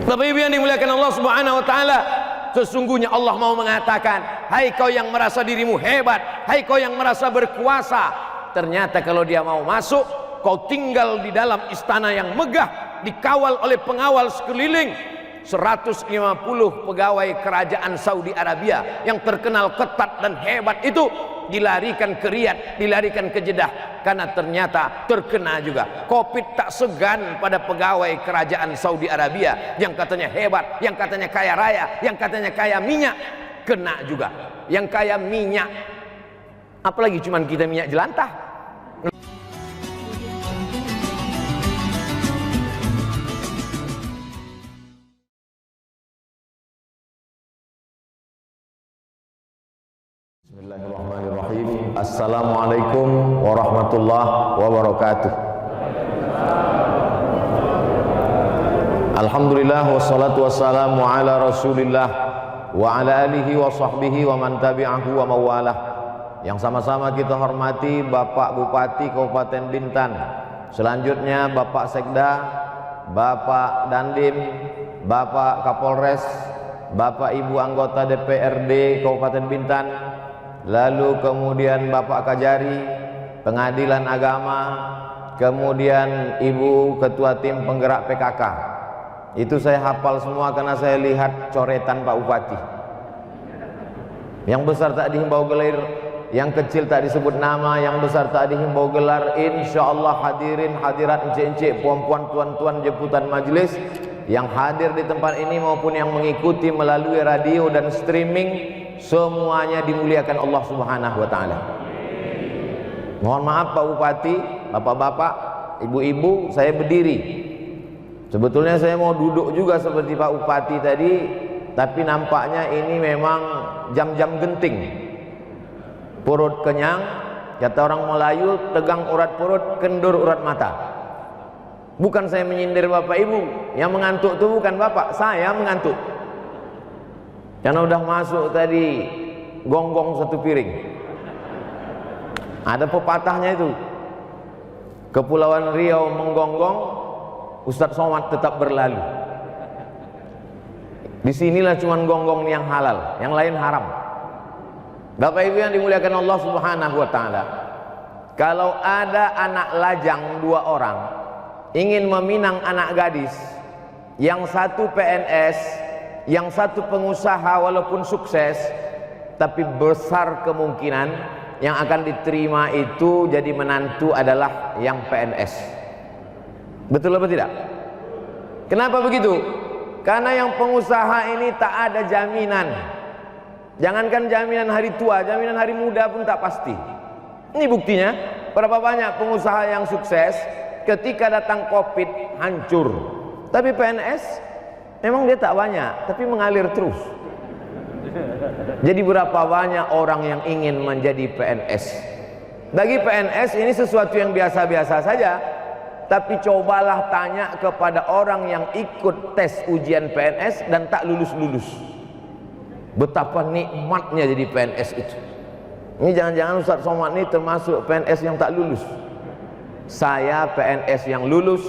Bapak Ibu yang dimuliakan Allah Subhanahu wa taala, sesungguhnya Allah mau mengatakan, hai kau yang merasa dirimu hebat, hai kau yang merasa berkuasa, ternyata kalau dia mau masuk, kau tinggal di dalam istana yang megah, dikawal oleh pengawal sekeliling. 150 pegawai kerajaan Saudi Arabia yang terkenal ketat dan hebat itu dilarikan ke Riyadh, dilarikan ke Jeddah, karena ternyata terkena juga Covid. Tak segan pada pegawai kerajaan Saudi Arabia yang katanya hebat, yang katanya kaya raya, yang katanya kaya minyak, kena juga. Yang kaya minyak, apalagi cuman kita minyak jelantah. Bismillahirrahmanirrahim. Assalamualaikum warahmatullahi wabarakatuh. Alhamdulillah wassalatu wassalamu ala Rasulillah wa ala alihi wa sahbihi wa man tabi'ahu wa mawalah. Yang sama-sama kita hormati Bapak Bupati Kabupaten Bintan, selanjutnya Bapak Sekda, Bapak Dandim, Bapak Kapolres, Bapak Ibu anggota DPRD Kabupaten Bintan, lalu kemudian Bapak Kajari Pengadilan Agama, kemudian Ibu Ketua Tim Penggerak PKK. Itu saya hafal semua karena saya lihat coretan Pak Bupati. Yang besar tak dihimbau gelar, yang kecil tak disebut nama, yang besar tak dihimbau gelar. Insyaallah hadirin hadirat, encik-encik, puan-puan, tuan-tuan, jemputan majelis yang hadir di tempat ini maupun yang mengikuti melalui radio dan streaming, semuanya dimuliakan Allah Subhanahu wa taala. Mohon maaf Pak Bupati, bapak-bapak, ibu-ibu, saya berdiri. Sebetulnya saya mau duduk juga seperti Pak Bupati tadi, tapi nampaknya ini memang jam-jam genting. Perut kenyang, kata orang Melayu, tegang urat perut, kendur urat mata. Bukan saya menyindir Bapak Ibu, yang mengantuk itu bukan Bapak, saya mengantuk. Karena udah masuk tadi gonggong satu piring. Ada pepatahnya itu, Kepulauan Riau menggonggong, Ustadz Somad tetap berlalu. Disinilah cuman gonggong yang halal, yang lain haram. Bapak Ibu yang dimuliakan Allah Subhanahu wa taala, kalau ada anak lajang 2 orang ingin meminang anak gadis, yang satu PNS, yang satu pengusaha walaupun sukses, tapi besar kemungkinan yang akan diterima itu jadi menantu adalah yang PNS. Betul apa tidak? Kenapa begitu? Karena yang pengusaha ini tak ada jaminan. Jangankan jaminan hari tua, jaminan hari muda pun tak pasti. Ini buktinya, berapa banyak pengusaha yang sukses ketika datang Covid hancur. Tapi PNS memang dia tak banyak, tapi mengalir terus. Jadi berapa banyak orang yang ingin menjadi PNS? Bagi PNS ini sesuatu yang biasa-biasa saja. Tapi cobalah tanya kepada orang yang ikut tes ujian PNS dan tak lulus-lulus, betapa nikmatnya jadi PNS itu. Ini jangan-jangan Ustadz Somad ini termasuk PNS yang tak lulus. Saya PNS yang lulus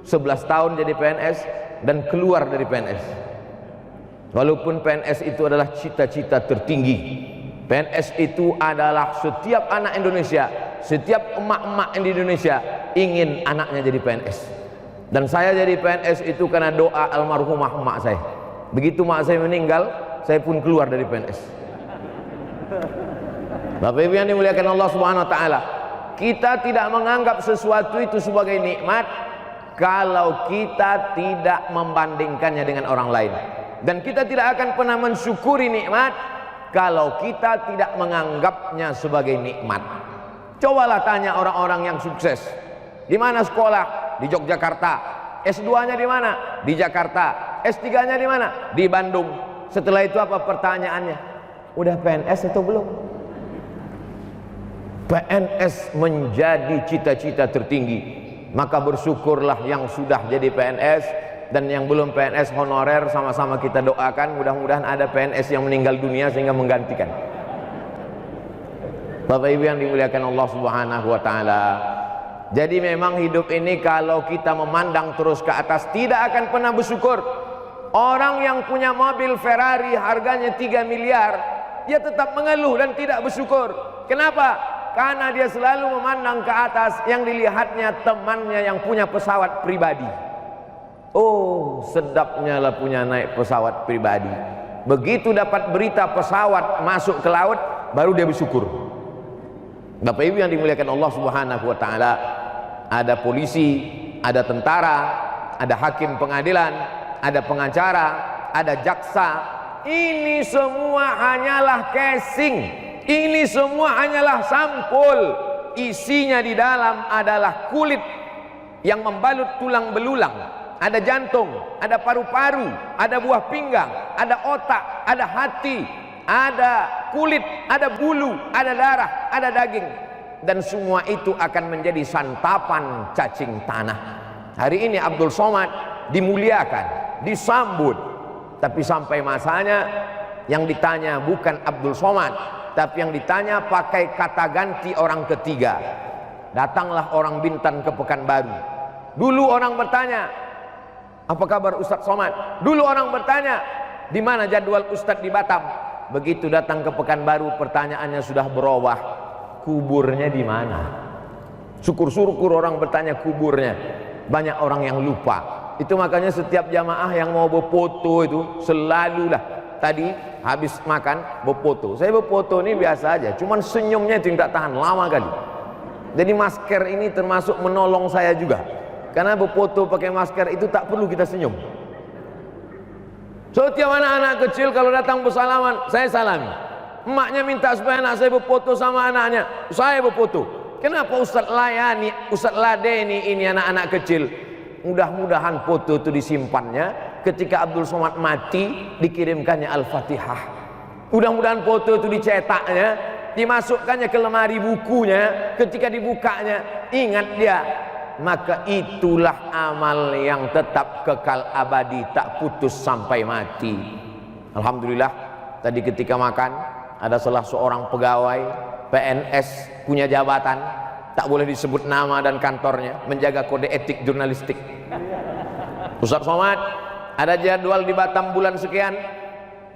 11 tahun jadi PNS dan keluar dari PNS. Walaupun PNS itu adalah cita-cita tertinggi, PNS itu adalah setiap anak Indonesia, setiap emak-emak di Indonesia ingin anaknya jadi PNS. Dan saya jadi PNS itu karena doa almarhumah emak saya. Begitu emak saya meninggal, saya pun keluar dari PNS. Bapak Ibu yang dimuliakan Allah Subhanahu wa taala, kita tidak menganggap sesuatu itu sebagai nikmat kalau kita tidak membandingkannya dengan orang lain. Dan kita tidak akan pernah mensyukuri nikmat kalau kita tidak menganggapnya sebagai nikmat. Cobalah tanya orang-orang yang sukses. Di mana sekolah? Di Yogyakarta. S2-nya di mana? Di Jakarta. S3-nya di mana? Di Bandung. Setelah itu apa pertanyaannya? Udah PNS atau belum? PNS menjadi cita-cita tertinggi. Maka bersyukurlah yang sudah jadi PNS, dan yang belum PNS honorer sama-sama kita doakan mudah-mudahan ada PNS yang meninggal dunia sehingga menggantikan. Bapak Ibu yang dimuliakan Allah Subhanahu wa taala, jadi memang hidup ini kalau kita memandang terus ke atas tidak akan pernah bersyukur. Orang yang punya mobil Ferrari harganya 3 miliar, dia tetap mengeluh dan tidak bersyukur. Kenapa? Karena dia selalu memandang ke atas, yang dilihatnya temannya yang punya pesawat pribadi. Oh, sedapnya lah punya naik pesawat pribadi. Begitu dapat berita pesawat masuk ke laut, baru dia bersyukur. Bapak Ibu yang dimuliakan Allah Subhanahu wa taala, ada polisi, ada tentara, ada hakim pengadilan, ada pengacara, ada jaksa. Ini semua hanyalah casing. Ini semua hanyalah sampul. Isinya di dalam adalah kulit yang membalut tulang belulang. Ada jantung, ada paru-paru, ada buah pinggang, ada otak, ada hati, ada kulit, ada bulu, ada darah, ada daging. Dan semua itu akan menjadi santapan cacing tanah. Hari ini Abdul Somad dimuliakan, disambut. Tapi sampai masanya yang ditanya bukan Abdul Somad, tapi yang ditanya pakai kata ganti orang ketiga. Datanglah orang Bintan ke Pekanbaru. Dulu orang bertanya, apa kabar Ustadz Somad? Dulu orang bertanya, di mana jadwal Ustadz di Batam? Begitu datang ke Pekanbaru, pertanyaannya sudah berubah. Kuburnya di mana? Syukur-syukur orang bertanya kuburnya. Banyak orang yang lupa. Itu makanya setiap jamaah yang mau berfoto itu selalulah tadi habis makan berfoto. Saya berfoto ini biasa aja, cuman senyumnya itu tidak tahan lama kali. Jadi masker ini termasuk menolong saya juga. Karena berfoto pakai masker itu tak perlu kita senyum. Setiap anak-anak kecil kalau datang bersalaman, saya salami. Emaknya minta supaya anak saya berfoto sama anaknya, saya berfoto. Kenapa Ustadz layani, Ustadz ladeni ini anak-anak kecil? Mudah-mudahan foto itu disimpannya. Ketika Abdul Somad mati, dikirimkannya Al-Fatihah. Mudah-mudahan foto itu dicetaknya, dimasukkannya ke lemari bukunya. Ketika dibukanya, ingat dia. Maka itulah amal yang tetap kekal abadi, tak putus sampai mati. Alhamdulillah, tadi ketika makan ada salah seorang pegawai PNS punya jabatan, tak boleh disebut nama dan kantornya, menjaga kode etik jurnalistik. Ustadz Somad, ada jadwal di Batam bulan sekian.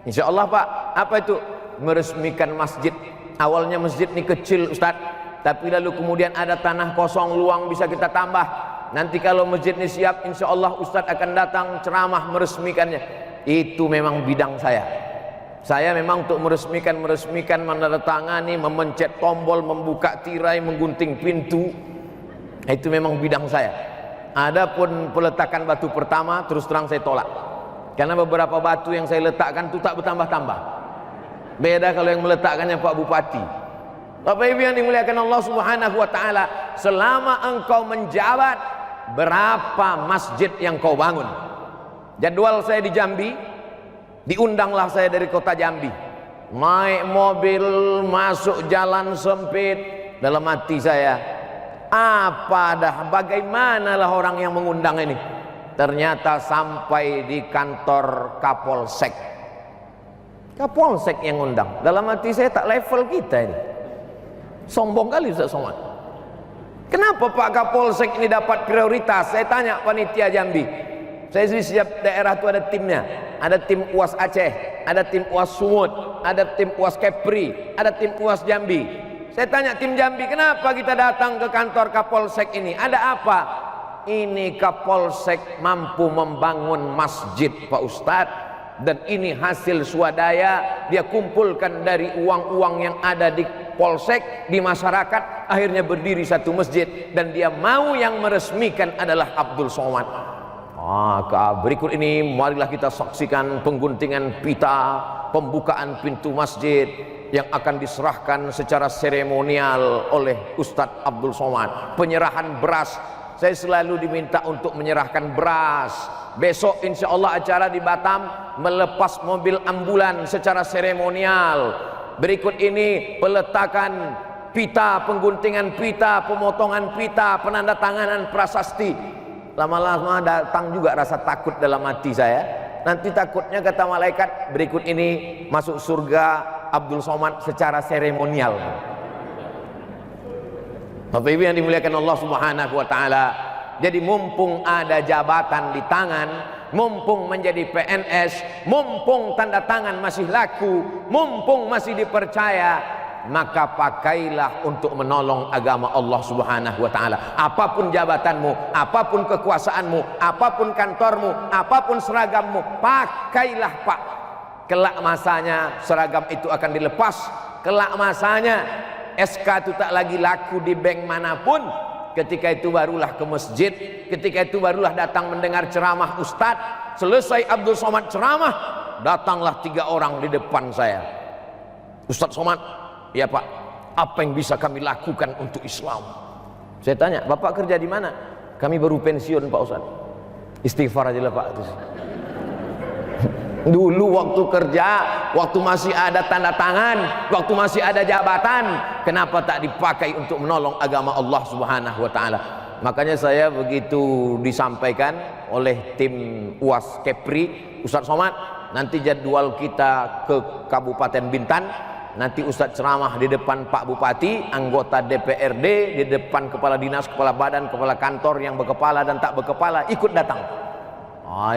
Insya Allah Pak, apa itu? Meresmikan masjid. Awalnya masjid ini kecil Ustadz, tapi lalu kemudian ada tanah kosong luang bisa kita tambah. Nanti kalau masjid ini siap, insya Allah Ustadz akan datang ceramah meresmikannya. Itu memang bidang saya. Saya memang untuk meresmikan, menandatangani, memencet tombol, membuka tirai, menggunting pintu. Itu memang bidang saya. Adapun peletakan batu pertama, terus terang saya tolak. Karena beberapa batu yang saya letakkan itu tak bertambah-tambah. Beda kalau yang meletakkannya Pak Bupati. Bapak Ibu yang dimuliakan Allah Subhanahu wa taala, selama engkau menjabat, berapa masjid yang kau bangun? Jadwal saya di Jambi, diundanglah saya dari kota Jambi. Naik mobil masuk jalan sempit, dalam hati saya, apa dah, bagaimanalah orang yang mengundang ini? Ternyata sampai di kantor Kapolsek. Kapolsek yang undang. Dalam hati saya, tak level kita ini. Sombong kali Ustaz Somad. Kenapa Pak Kapolsek ini dapat prioritas? Saya tanya panitia Jambi. Saya di setiap daerah itu ada timnya. Ada tim UAS Aceh, ada tim UAS Sumut, ada tim UAS Kepri, ada tim UAS Jambi. Saya tanya tim Jambi, kenapa kita datang ke kantor Kapolsek ini? Ada apa? Ini Kapolsek mampu membangun masjid Pak Ustadz. Dan ini hasil swadaya, dia kumpulkan dari uang-uang yang ada di polsek, di masyarakat, akhirnya berdiri satu masjid, dan dia mau yang meresmikan adalah Abdul Somad. Maka berikut ini marilah kita saksikan pengguntingan pita, pembukaan pintu masjid yang akan diserahkan secara seremonial oleh Ustadz Abdul Somad. Penyerahan beras, saya selalu diminta untuk menyerahkan beras. Besok insya Allah acara di Batam, melepas mobil ambulan secara seremonial. Berikut ini peletakan pita, pengguntingan pita, pemotongan pita, penandatanganan prasasti. Lama-lama datang juga rasa takut dalam hati saya. Nanti takutnya kata malaikat, berikut ini masuk surga Abdul Somad secara seremonial. Bapak Ibu yang dimuliakan Allah Subhanahu wa taala, jadi mumpung ada jabatan di tangan, mumpung menjadi PNS, mumpung tanda tangan masih laku, mumpung masih dipercaya, maka pakailah untuk menolong agama Allah Subhanahu wa taala. Apapun jabatanmu, apapun kekuasaanmu, apapun kantormu, apapun seragammu, pakailah Pak. Kelak masanya seragam itu akan dilepas, kelak masanya SK itu tak lagi laku di bank manapun. Ketika itu barulah ke masjid, ketika itu barulah datang mendengar ceramah Ustadz. Selesai Abdul Somad ceramah, datanglah 3 orang di depan saya. Ustadz Somad, ya Pak, apa yang bisa kami lakukan untuk Islam? Saya tanya, Bapak kerja di mana? Kami baru pensiun Pak Ustadz. Istighfar aja lah Pak. Dulu waktu kerja, waktu masih ada tanda tangan, waktu masih ada jabatan, kenapa tak dipakai untuk menolong agama Allah Subhanahu wa taala? Makanya saya begitu disampaikan oleh tim UAS Kepri, Ustadz Somad, nanti jadwal kita ke Kabupaten Bintan, nanti Ustadz ceramah di depan Pak Bupati, anggota DPRD, di depan kepala dinas, kepala badan, kepala kantor yang berkepala dan tak berkepala ikut datang.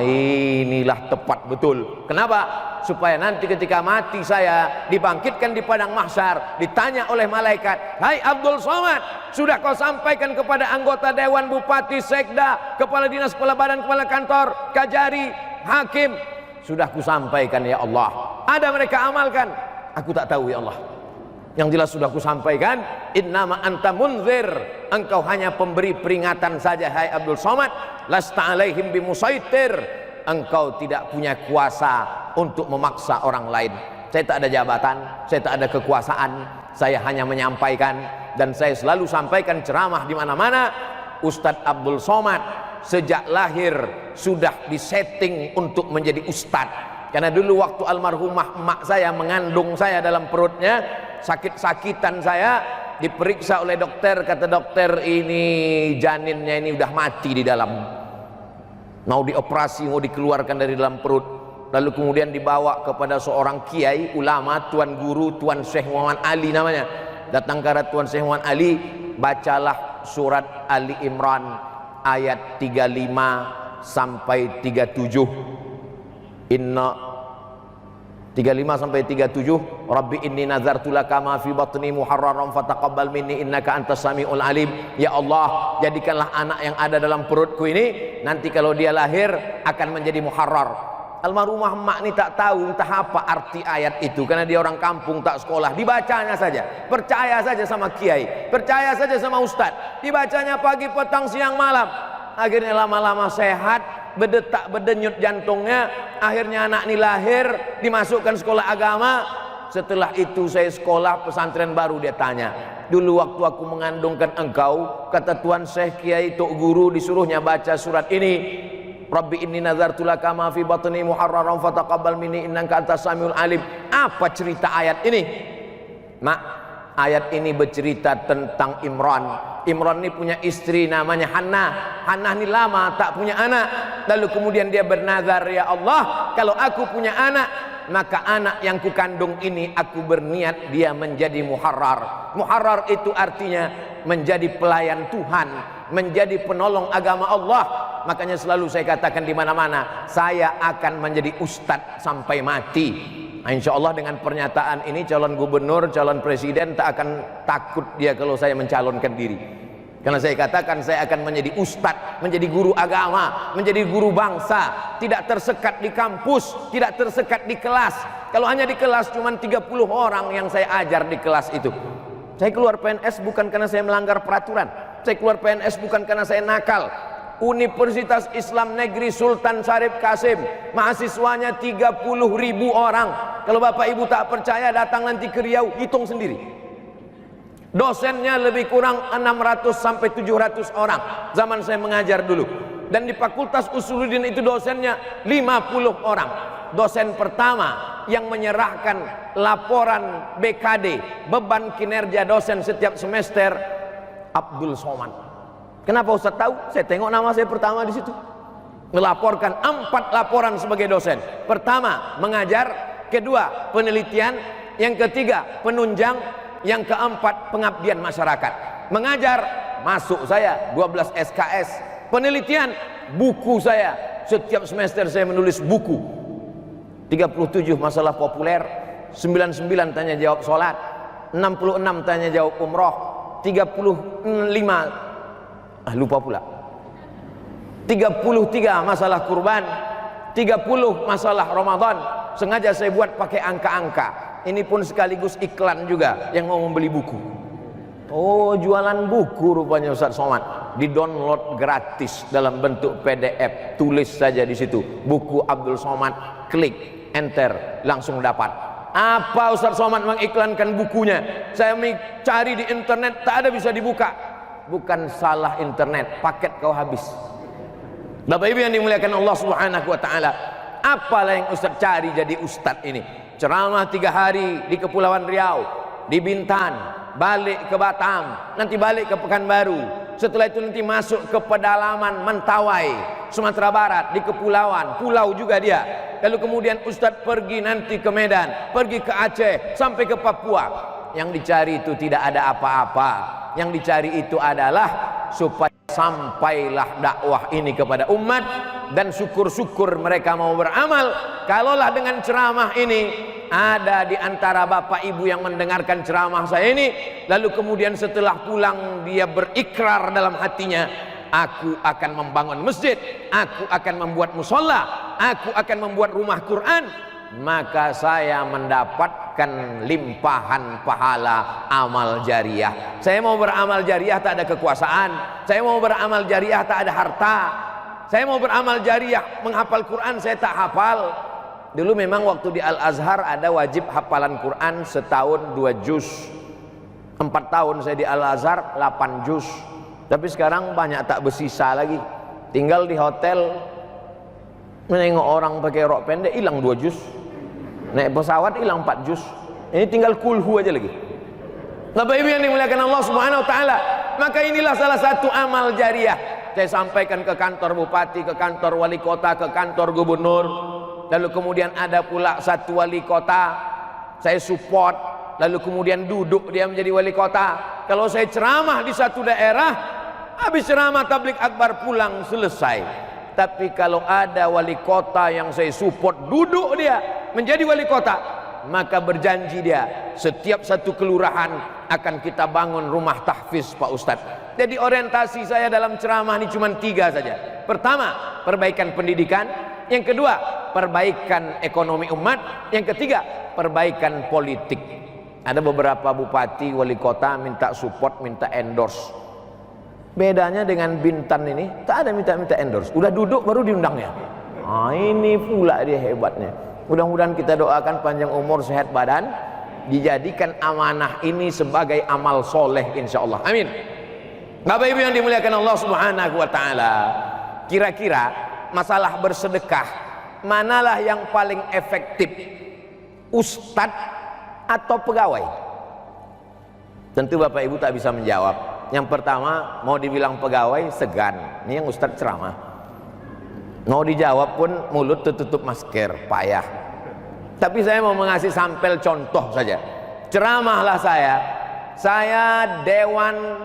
Inilah tepat betul. Kenapa? Supaya nanti ketika mati saya dibangkitkan di padang mahsyar, ditanya oleh malaikat, "Hai Abdul Somad, sudah kau sampaikan kepada anggota dewan, bupati, sekda, kepala dinas, kepala badan, kepala kantor, kajari, hakim?" Sudah kusampaikan ya Allah. Ada mereka amalkan? Aku tak tahu ya Allah. Yang jelas sudah kusampaikan, innama anta munzir, engkau hanya pemberi peringatan saja hai Abdul Somad, lasta alaihim bimusaitir, engkau tidak punya kuasa untuk memaksa orang lain. Saya tak ada jabatan, saya tak ada kekuasaan, saya hanya menyampaikan, dan saya selalu sampaikan ceramah di mana-mana. Ustadz Abdul Somad sejak lahir sudah disetting untuk menjadi ustadz. Karena dulu waktu almarhumah emak saya mengandung saya dalam perutnya, sakit-sakitan saya, diperiksa oleh dokter, kata dokter ini janinnya ini udah mati di dalam, mau dioperasi, mau dikeluarkan dari dalam perut. Lalu kemudian dibawa kepada seorang kiai ulama, Tuan Guru, Tuan Syekh Muhammad Ali namanya. Datang ke Tuan Syekh Muhammad Ali, bacalah surat Ali Imran ayat 35 sampai 37. Inna 35 sampai 37, Rabbi inni nazartu laka ma fi batni muharraran fataqabbal minni innaka antas samiul alim. Ya Allah, jadikanlah anak yang ada dalam perutku ini nanti kalau dia lahir akan menjadi muharrar. Almarhumah emak ini tak tahu entah apa arti ayat itu, karena dia orang kampung tak sekolah, dibacanya saja, percaya saja sama kiai, percaya saja sama ustadz, dibacanya pagi, petang, siang, malam. Akhirnya lama-lama sehat, berdetak berdenyut jantungnya. Akhirnya anak ini lahir, dimasukkan sekolah agama. Setelah itu saya sekolah pesantren baru, dia tanya, dulu waktu aku mengandungkan engkau, kata Tuan Syekh Kiai Tok Guru disuruhnya baca surat ini, Rabbi inni nazartu laka ma fi batni muharraran fataqabbal minni innaka antas samiul alim. Apa cerita ayat ini? Mak, ayat ini bercerita tentang Imran. Imran ini punya istri namanya Hannah. Hannah ini lama tak punya anak. Lalu kemudian dia bernazar, ya Allah, kalau aku punya anak, maka anak yang kukandung ini aku berniat dia menjadi muharrar. Muharrar itu artinya menjadi pelayan Tuhan, menjadi penolong agama Allah. Makanya selalu saya katakan di mana-mana, saya akan menjadi ustadz sampai mati. Insya Allah dengan pernyataan ini calon gubernur, calon presiden tak akan takut dia kalau saya mencalonkan diri. Karena saya katakan saya akan menjadi ustadz, menjadi guru agama, menjadi guru bangsa. Tidak tersekat di kampus, tidak tersekat di kelas. Kalau hanya di kelas cuma 30 orang yang saya ajar di kelas itu. Saya keluar PNS bukan karena saya melanggar peraturan. Saya keluar PNS bukan karena saya nakal. Universitas Islam Negeri Sultan Syarif Kasim, mahasiswanya 30.000 orang. Kalau Bapak Ibu tak percaya, datang nanti ke Riau, hitung sendiri. Dosennya lebih kurang 600 sampai 700 orang zaman saya mengajar dulu. Dan di Fakultas Usuluddin itu dosennya 50 orang. Dosen pertama yang menyerahkan laporan BKD, beban kinerja dosen setiap semester, Abdul Somad. Kenapa Ustaz tahu? Saya tengok nama saya pertama di situ. Melaporkan 4 laporan sebagai dosen. Pertama, mengajar. Kedua, penelitian. Yang ketiga, penunjang. Yang keempat, pengabdian masyarakat. Mengajar, masuk saya 12 SKS. Penelitian, buku saya Setiap semester saya menulis buku. 37 masalah populer, 99 tanya jawab sholat, 66 tanya jawab umroh, 35 lupa pula, 33 masalah kurban, 30 masalah Ramadan. Sengaja saya buat pakai angka-angka. Ini pun sekaligus iklan juga yang mau membeli buku. Oh, jualan buku rupanya Ustaz Somad. Di-download gratis dalam bentuk PDF. Tulis saja di situ, buku Abdul Somad, klik enter, langsung dapat. Apa Ustaz Somad mengiklankan bukunya? Saya cari di internet, tak ada bisa dibuka. Bukan salah internet, paket kau habis. Bapak Ibu yang dimuliakan Allah Subhanahu wa taala, apalah yang Ustaz cari jadi ustaz ini? Ceramah 3 hari di Kepulauan Riau, di Bintan, balik ke Batam, nanti balik ke Pekanbaru. Setelah itu nanti masuk ke pedalaman Mentawai, Sumatera Barat, di kepulauan, pulau juga dia. Lalu kemudian Ustaz pergi nanti ke Medan, pergi ke Aceh, sampai ke Papua. Yang dicari itu tidak ada apa-apa. Yang dicari itu adalah supaya sampailah dakwah ini kepada umat, dan syukur-syukur mereka mau beramal. Kalaulah dengan ceramah ini ada di antara bapak ibu yang mendengarkan ceramah saya ini, lalu kemudian setelah pulang dia berikrar dalam hatinya, aku akan membangun masjid, aku akan membuat musola, aku akan membuat rumah Quran, maka saya mendapatkan limpahan pahala amal jariah. Saya mau beramal jariah tak ada kekuasaan, saya mau beramal jariah tak ada harta, saya mau beramal jariah menghafal Quran saya tak hafal. Dulu memang waktu di Al-Azhar ada wajib hafalan Quran setahun 2 juz. 4 tahun saya di Al-Azhar 8 juz. Tapi sekarang banyak tak bersisa lagi. Tinggal di hotel menengok orang pakai rok pendek hilang 2 juz. Naik pesawat hilang 4 juz. Ini tinggal kulhu aja lagi. Bapak Ibu yang dimuliakan Allah Subhanahu wa taala, maka inilah salah satu amal jariah. Saya sampaikan ke kantor bupati, ke kantor wali kota, ke kantor gubernur. Lalu kemudian ada pula satu wali kota, saya support. Lalu kemudian duduk dia menjadi wali kota. Kalau saya ceramah di satu daerah, habis ceramah tabligh akbar pulang selesai. Tapi kalau ada wali kota yang saya support, duduk dia menjadi wali kota, maka berjanji dia setiap satu kelurahan akan kita bangun rumah tahfiz Pak Ustadz. Jadi orientasi saya dalam ceramah ini cuma 3 saja. Pertama, perbaikan pendidikan. Yang kedua, perbaikan ekonomi umat. Yang ketiga, perbaikan politik. Ada beberapa bupati, wali kota minta support, minta endorse. Bedanya dengan Bintan ini, tak ada minta-minta endorse. Udah duduk baru diundangnya. Ini pula dia hebatnya. Mudah-mudahan kita doakan panjang umur, sehat badan, dijadikan amanah ini sebagai amal soleh insya Allah. Amin. Bapak Ibu yang dimuliakan Allah Subhanahu wa taala, kira-kira masalah bersedekah manalah yang paling efektif, ustadz atau pegawai? Tentu Bapak Ibu tak bisa menjawab. Yang pertama, mau dibilang pegawai segan, ini yang ustadz ceramah. Mau dijawab pun mulut tertutup masker, payah. Tapi saya mau mengasih sampel contoh saja. Ceramahlah saya Dewan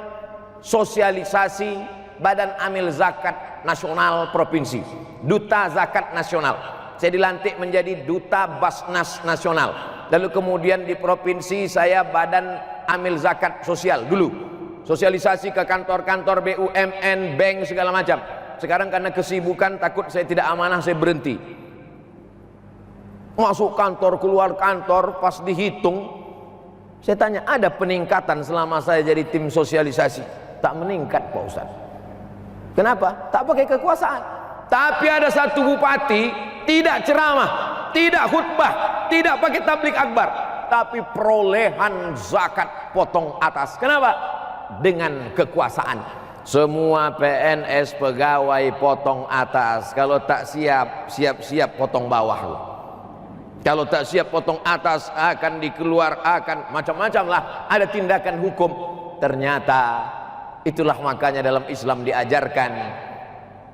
Sosialisasi Badan Amil Zakat Nasional Provinsi, Duta Zakat Nasional. Saya dilantik menjadi Duta Basnas Nasional. Lalu kemudian di provinsi saya Badan Amil Zakat Sosial dulu. Sosialisasi ke kantor-kantor BUMN, bank segala macam. Sekarang karena kesibukan takut saya tidak amanah, saya berhenti. Masuk kantor, keluar kantor, pas dihitung saya tanya, ada peningkatan selama saya jadi tim sosialisasi? Tak meningkat Pak Ustaz. Kenapa? Tak pakai kekuasaan. Tapi ada satu bupati tidak ceramah, tidak khutbah, tidak pakai tabligh akbar, tapi perolehan zakat potong atas. Kenapa? Dengan kekuasaan. Semua PNS pegawai potong atas. Kalau tak siap potong bawah. Kalau tak siap potong atas akan dikeluar, akan macam-macam lah, ada tindakan hukum. Ternyata itulah makanya dalam Islam diajarkan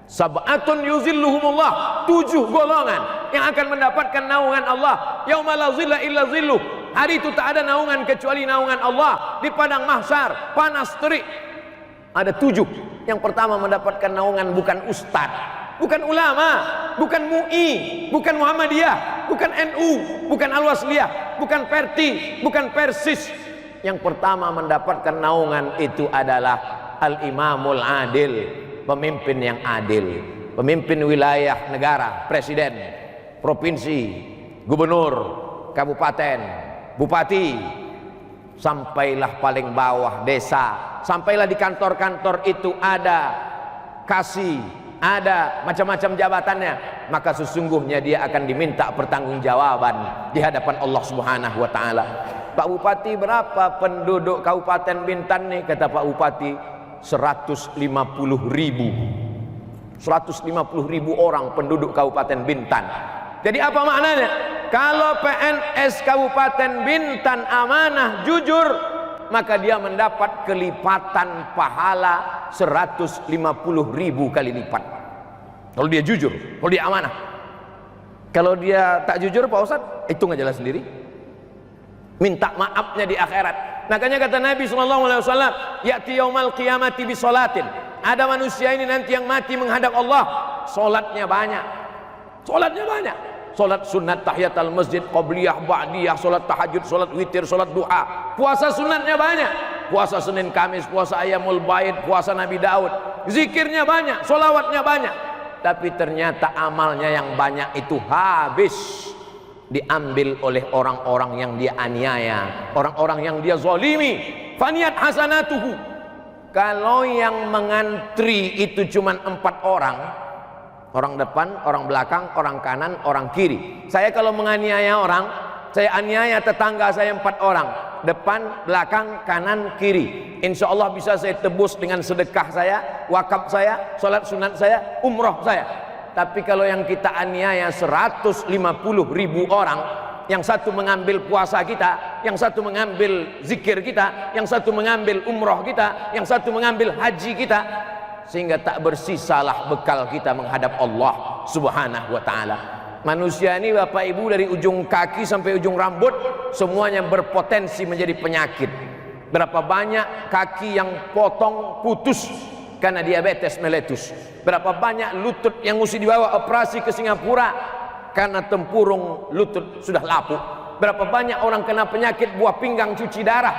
sab'atun yuzilluhumullah, 7 golongan yang akan mendapatkan naungan Allah. Yauma la zilla illa zilluh, hari itu tak ada naungan kecuali naungan Allah. Di padang mahsyar panas terik. Ada 7. Yang pertama mendapatkan naungan bukan ustadz, bukan ulama, bukan MUI, bukan Muhammadiyah, bukan NU, bukan Al-Wasliyah, bukan Perti, bukan Persis. Yang pertama mendapatkan naungan itu adalah Al-Imamul Adil, pemimpin yang adil, pemimpin wilayah negara, presiden, provinsi, gubernur, kabupaten, bupati, sampailah paling bawah desa, sampailah di kantor-kantor itu ada kasih, ada macam-macam jabatannya, maka sesungguhnya dia akan diminta pertanggungjawaban di hadapan Allah Subhanahu wa taala. Pak Bupati, berapa penduduk Kabupaten Bintan nih? Kata Pak Bupati, 150.000. 150.000 orang penduduk Kabupaten Bintan. Jadi apa maknanya? Kalau PNS Kabupaten Bintan amanah, jujur, maka dia mendapat kelipatan pahala 150.000 kali lipat. Kalau dia jujur, kalau dia amanah. Kalau dia tak jujur, Pak Ustadz, hitung aja lah sendiri. Minta maafnya di akhirat. Makanya kata Nabi SAW, ya'ti yaumal qiyamati bisolatin. Ada manusia ini nanti yang mati menghadap Allah, solatnya banyak. Solatnya banyak. Solat sunat, tahiyatul masjid, qabliyah, ba'diyah, solat tahajud, solat witir, solat duha. Puasa sunatnya banyak. Puasa Senin Kamis, puasa Ayyamul Bait, puasa Nabi Daud. Zikirnya banyak, solawatnya banyak. Tapi ternyata amalnya yang banyak itu habis, diambil oleh orang-orang yang dia aniaya, orang-orang yang dia zalimi. Faniyat hasanatuhu. Kalau yang mengantri itu cuma 4 orang, orang depan, orang belakang, orang kanan, orang kiri. Saya kalau menganiaya orang, saya aniaya tetangga saya 4 orang, depan, belakang, kanan, kiri. Insya Allah bisa saya tebus dengan sedekah saya, wakaf saya, sholat sunat saya, umroh saya. Tapi kalau yang kita aniaya 150.000 orang, yang satu mengambil puasa kita, yang satu mengambil zikir kita, yang satu mengambil umroh kita, yang satu mengambil haji kita, sehingga tak bersisalah bekal kita menghadap Allah Subhanahu wa taala. Manusia ini Bapak Ibu, dari ujung kaki sampai ujung rambut semuanya berpotensi menjadi penyakit. Berapa banyak kaki yang potong putus karena diabetes meletus. Berapa banyak lutut yang mesti dibawa operasi ke Singapura karena tempurung lutut sudah lapuk. Berapa banyak orang kena penyakit buah pinggang cuci darah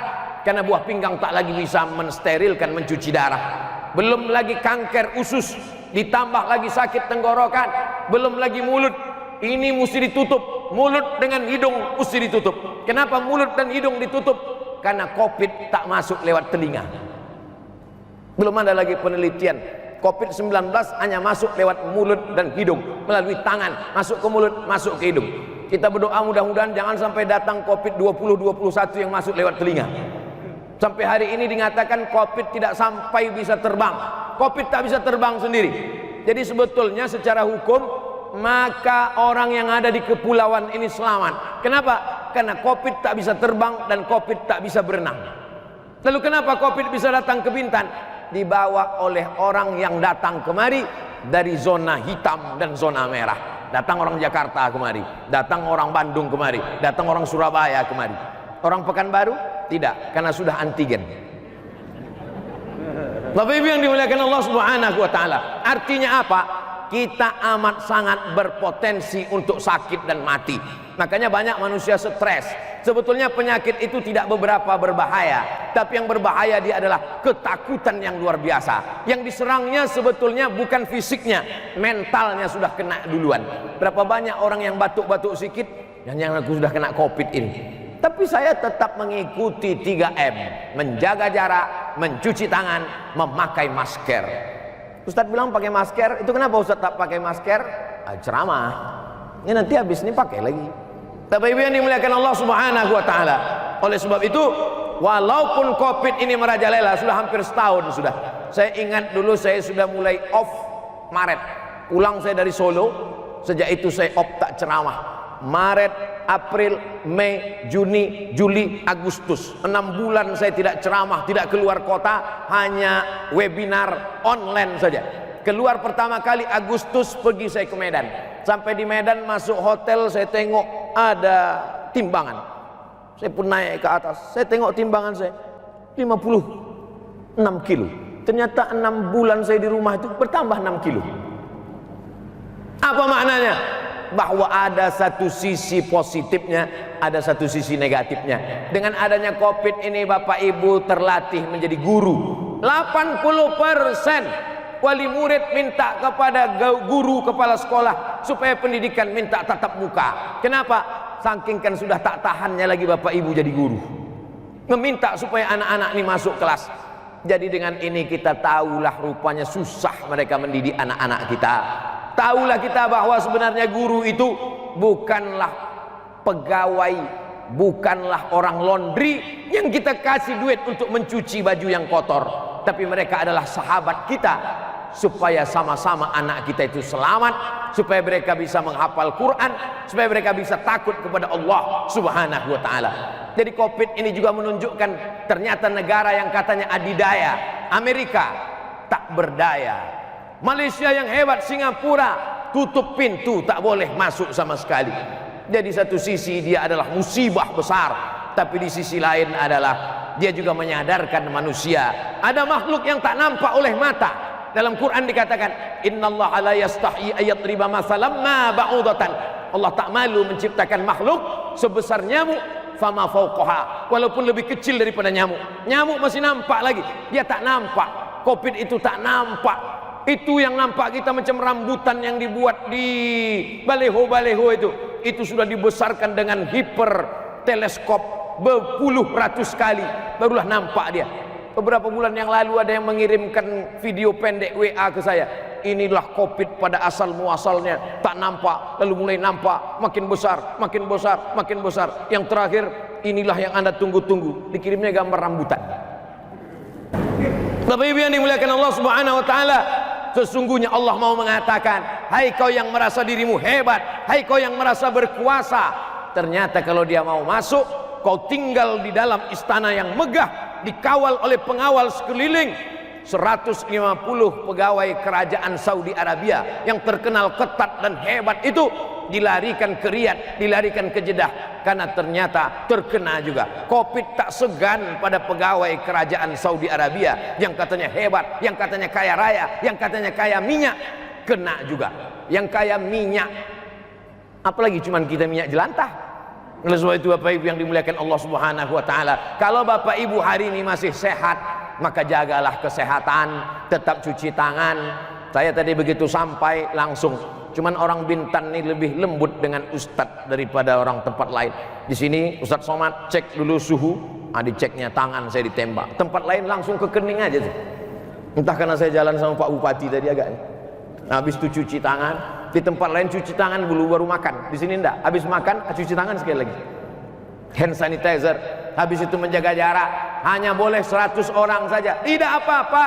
karena buah pinggang tak lagi bisa mensterilkan, mencuci darah. Belum lagi kanker usus, ditambah lagi sakit tenggorokan, belum lagi mulut. Ini mesti ditutup, mulut dengan hidung mesti ditutup. Kenapa mulut dan hidung ditutup? Karena COVID tak masuk lewat telinga. Belum ada lagi penelitian. COVID-19 hanya masuk lewat mulut dan hidung, melalui tangan, masuk ke mulut, masuk ke hidung. Kita berdoa mudah-mudahan jangan sampai datang COVID-2021 yang masuk lewat telinga. Sampai hari ini dinyatakan COVID tidak sampai bisa terbang. COVID tak bisa terbang sendiri. Jadi sebetulnya secara hukum, maka orang yang ada di kepulauan ini selamat. Kenapa? Karena COVID tak bisa terbang dan COVID tak bisa berenang. Lalu kenapa COVID bisa datang ke Bintan? Dibawa oleh orang yang datang kemari dari zona hitam dan zona merah. Datang orang Jakarta kemari, datang orang Bandung kemari, datang orang Surabaya kemari. Orang Pekanbaru tidak, karena sudah antigen. Bapak Ibu yang dimuliakan Allah Subhanahu wa taala. Artinya apa? Kita amat sangat berpotensi untuk sakit dan mati. Makanya banyak manusia stres. Sebetulnya penyakit itu tidak beberapa berbahaya, tapi yang berbahaya dia adalah ketakutan yang luar biasa. Yang diserangnya sebetulnya bukan fisiknya, mentalnya sudah kena duluan. Berapa banyak orang yang batuk-batuk sedikit, yang aku sudah kena COVID ini. Tapi saya tetap mengikuti 3M, menjaga jarak, mencuci tangan, memakai masker. Ustadz bilang pakai masker, itu kenapa Ustadz tak pakai masker? Ceramah. Ini nanti habis ini pakai lagi. Bapak Ibu yang dimuliakan Allah Subhanahu wa taala. Oleh sebab itu, walaupun Covid ini merajalela sudah hampir setahun sudah. Saya ingat dulu saya sudah mulai off Maret. Pulang saya dari Solo, sejak itu saya off tak ceramah. Maret, April, Mei, Juni, Juli, Agustus. 6 bulan saya tidak ceramah, tidak keluar kota, hanya webinar online saja. Keluar pertama kali Agustus, pergi saya ke Medan. Sampai di Medan masuk hotel, saya tengok ada timbangan. Saya pun naik ke atas, saya tengok timbangan saya 56 kilo. Ternyata 6 bulan saya di rumah itu bertambah 6 kilo. Apa maknanya? Bahwa ada satu sisi positifnya, ada satu sisi negatifnya. Dengan adanya Covid ini Bapak Ibu terlatih menjadi guru. 80% wali murid minta kepada guru kepala sekolah supaya pendidikan minta tatap muka. Kenapa? Saking kan sudah tak tahannya lagi Bapak Ibu jadi guru, meminta supaya anak-anak ini masuk kelas. Jadi dengan ini kita tahulah rupanya susah mereka mendidik anak-anak kita. Tahulah kita bahwa sebenarnya guru itu bukanlah pegawai, bukanlah orang laundry yang kita kasih duit untuk mencuci baju yang kotor, tapi mereka adalah sahabat kita, supaya sama-sama anak kita itu selamat, supaya mereka bisa menghafal Quran, supaya mereka bisa takut kepada Allah Subhanahu wa ta'ala. Jadi Covid ini juga menunjukkan ternyata negara yang katanya adidaya, Amerika tak berdaya. Malaysia yang hebat, Singapura tutup pintu, tak boleh masuk sama sekali. Jadi satu sisi dia adalah musibah besar, tapi di sisi lain adalah dia juga menyadarkan manusia ada makhluk yang tak nampak oleh mata. Dalam Quran dikatakan, innallaha la yastahi ayatriba masalam ma ba'udatan. Allah tak malu menciptakan makhluk sebesar nyamuk, fama fauqaha, walaupun lebih kecil daripada nyamuk. Nyamuk masih nampak lagi, dia tak nampak. Covid itu tak nampak. Itu yang nampak kita macam rambutan yang dibuat di baleho-baleho itu sudah dibesarkan dengan hiper teleskop berpuluh ratus kali barulah nampak dia. Beberapa bulan yang lalu ada yang mengirimkan video pendek WA ke saya. Inilah Covid pada asal muasalnya, tak nampak, lalu mulai nampak, makin besar, makin besar, makin besar. Yang terakhir, inilah yang Anda tunggu-tunggu. Dikirimnya gambar rambutan. Bapak Ibu yang dimuliakan Allah Subhanahu wa taala, sesungguhnya Allah mau mengatakan, hai kau yang merasa dirimu hebat, hai kau yang merasa berkuasa, ternyata kalau dia mau masuk, kau tinggal di dalam istana yang megah, dikawal oleh pengawal sekeliling. 150 pegawai kerajaan Saudi Arabia yang terkenal ketat dan hebat itu dilarikan ke Riyadh, dilarikan ke Jeddah, karena ternyata terkena juga. Covid tak segan pada pegawai kerajaan Saudi Arabia yang katanya hebat, yang katanya kaya raya, yang katanya kaya minyak, kena juga. Yang kaya minyak, apalagi cuman kita minyak jelantah. Oleh sebab itu Bapak Ibu yang dimuliakan Allah Subhanahu wa taala, kalau Bapak Ibu hari ini masih sehat, maka jagalah kesehatan, tetap cuci tangan. Saya tadi begitu sampai langsung, cuman orang Bintan ini lebih lembut dengan Ustadz daripada orang tempat lain. Di sini Ustadz Somad cek dulu suhu, diceknya tangan saya ditembak. Tempat lain langsung ke kening aja tuh. Entah karena saya jalan sama Pak Bupati tadi agak. Habis itu cuci tangan. Di tempat lain cuci tangan dulu baru makan. Di sini enggak. Habis makan cuci tangan sekali lagi. Hand sanitizer. Habis itu menjaga jarak. Hanya boleh 100 orang saja. Tidak apa-apa.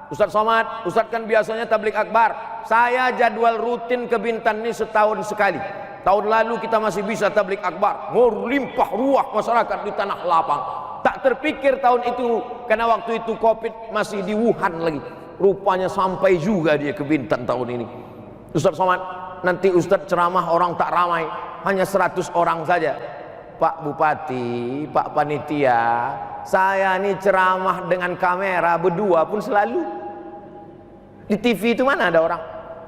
Ustadz Somad, Ustadz kan biasanya tablik akbar. Saya jadwal rutin ke Bintan ini setahun sekali. Tahun lalu kita masih bisa tablik akbar. Limpah ruah masyarakat di tanah lapang. Tak terpikir tahun itu, karena waktu itu Covid masih di Wuhan lagi. Rupanya sampai juga dia ke Bintan tahun ini. Ustadz Somad, nanti Ustadz ceramah orang tak ramai, hanya 100 orang saja. Pak Bupati, Pak Panitia, saya ini ceramah dengan kamera berdua pun selalu. Di TV itu mana ada orang?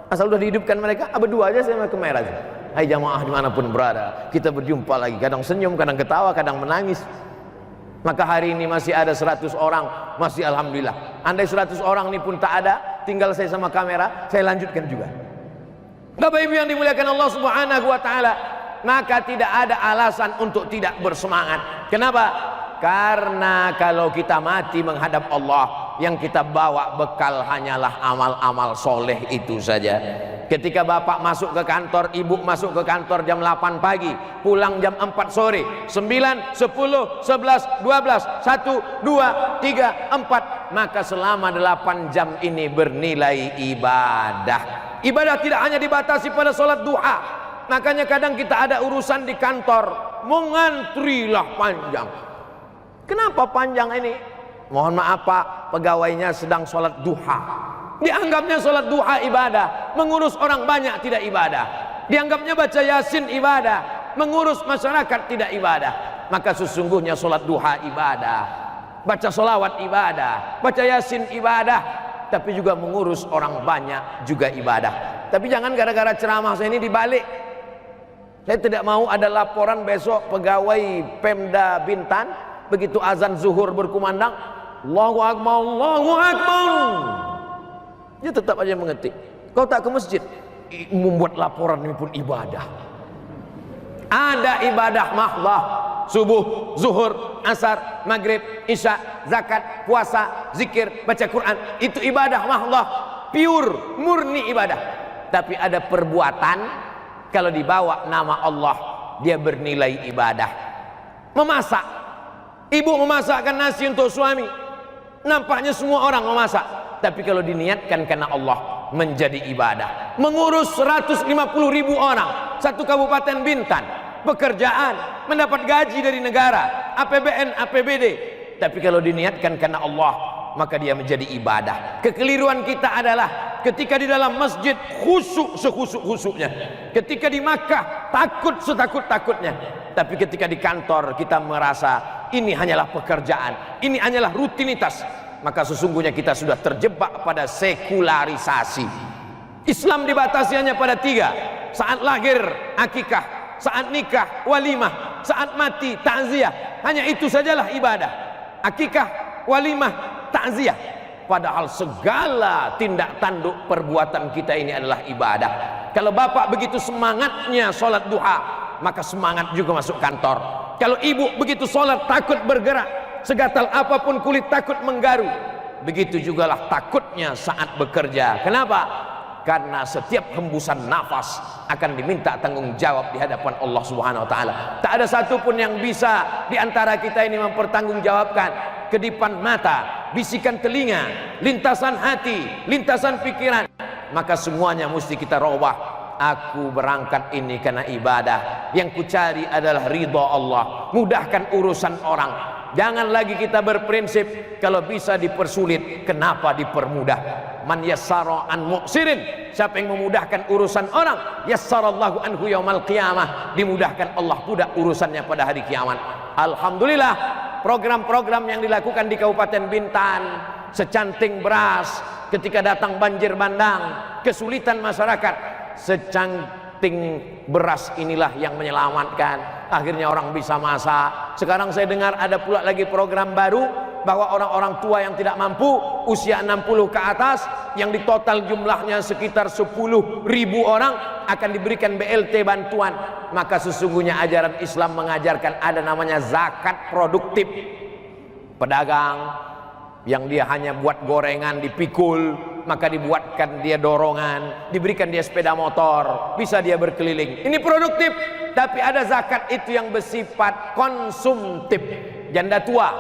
Asal udah dihidupkan mereka, berdua aja saya sama kamera aja. Hai jamaah dimanapun berada, kita berjumpa lagi. Kadang senyum, kadang ketawa, kadang menangis. Maka hari ini masih ada 100 orang, masih alhamdulillah. Andai 100 orang ini pun tak ada, tinggal saya sama kamera, saya lanjutkan juga. Bapak Ibu yang dimuliakan Allah Subhanahu wa taala, maka tidak ada alasan untuk tidak bersemangat. Kenapa? Karena kalau kita mati menghadap Allah, yang kita bawa bekal hanyalah amal-amal soleh itu saja. Ketika bapak masuk ke kantor, ibu masuk ke kantor jam 8 pagi, pulang jam 4 sore, 9, 10, 11, 12, 1, 2, 3, 4, maka selama 8 jam ini bernilai ibadah. Ibadah tidak hanya dibatasi pada sholat duha. Makanya kadang kita ada urusan di kantor, mengantrilah panjang. Kenapa panjang ini? Mohon maaf Pak, pegawainya sedang sholat duha. Dianggapnya sholat duha ibadah. Mengurus orang banyak tidak ibadah. Dianggapnya baca yasin ibadah. Mengurus masyarakat tidak ibadah. Maka sesungguhnya sholat duha ibadah. Baca sholawat ibadah. Baca yasin ibadah. Tapi juga mengurus orang banyak juga ibadah. Tapi jangan gara-gara ceramah saya ini dibalik. Saya tidak mau ada laporan besok pegawai Pemda Bintan begitu azan zuhur berkumandang, Allahu Akbar, Allahu Akbar, dia tetap aja mengetik. Kau tak ke masjid, membuat laporan ini pun ibadah. Ada ibadah mahdah, subuh, zuhur, asar, maghrib, isya, zakat, puasa, zikir, baca Quran, itu ibadah mahdah, pure, murni ibadah. Tapi ada perbuatan kalau dibawa nama Allah dia bernilai ibadah. Memasak, ibu memasakkan nasi untuk suami, nampaknya semua orang memasak, tapi kalau diniatkan karena Allah menjadi ibadah. Mengurus 150.000 orang satu kabupaten Bintan, pekerjaan, mendapat gaji dari negara, APBN, APBD, tapi kalau diniatkan karena Allah maka dia menjadi ibadah. Kekeliruan kita adalah ketika di dalam masjid khusyuk sekhusyuk-khusyuknya, ketika di Makkah takut setakut-takutnya, tapi ketika di kantor kita merasa ini hanyalah pekerjaan, ini hanyalah rutinitas, maka sesungguhnya kita sudah terjebak pada sekularisasi. Islam dibatasi hanya pada 3: saat lahir akikah, saat nikah walimah, saat mati takziah. Hanya itu sajalah ibadah, akikah, walimah, takziah. Padahal segala tindak tanduk perbuatan kita ini adalah ibadah. Kalau bapak begitu semangatnya sholat duha, maka semangat juga masuk kantor. Kalau ibu begitu sholat takut bergerak, segatal apapun kulit takut menggaru, begitu jugalah takutnya saat bekerja. Kenapa? Karena setiap hembusan nafas akan diminta tanggung jawab di hadapan Allah Subhanahu wa taala. Tak ada satupun yang bisa di antara kita ini mempertanggungjawabkan kedipan mata, bisikan telinga, lintasan hati, lintasan pikiran. Maka semuanya mesti kita robah. Aku berangkat ini karena ibadah. Yang kucari adalah ridha Allah. Mudahkan urusan orang. Jangan lagi kita berprinsip kalau bisa dipersulit, kenapa dipermudah? Man yassara an mu'sirin, siapa yang memudahkan urusan orang, yassarallahu anhu yaumal qiyamah, dimudahkan Allah pula urusannya pada hari kiamat. Alhamdulillah, program-program yang dilakukan di Kabupaten Bintan, secanting beras ketika datang banjir bandang, kesulitan masyarakat, secanting beras inilah yang menyelamatkan. Akhirnya orang bisa masak. Sekarang saya dengar ada pula lagi program baru bahwa orang-orang tua yang tidak mampu, usia 60 ke atas, yang di total jumlahnya sekitar 10.000 orang akan diberikan BLT bantuan. Maka sesungguhnya ajaran Islam mengajarkan ada namanya zakat produktif. Pedagang yang dia hanya buat gorengan dipikul, maka dibuatkan dia dorongan, diberikan dia sepeda motor, bisa dia berkeliling. Ini produktif. Tapi ada zakat itu yang bersifat konsumtif. Janda tua,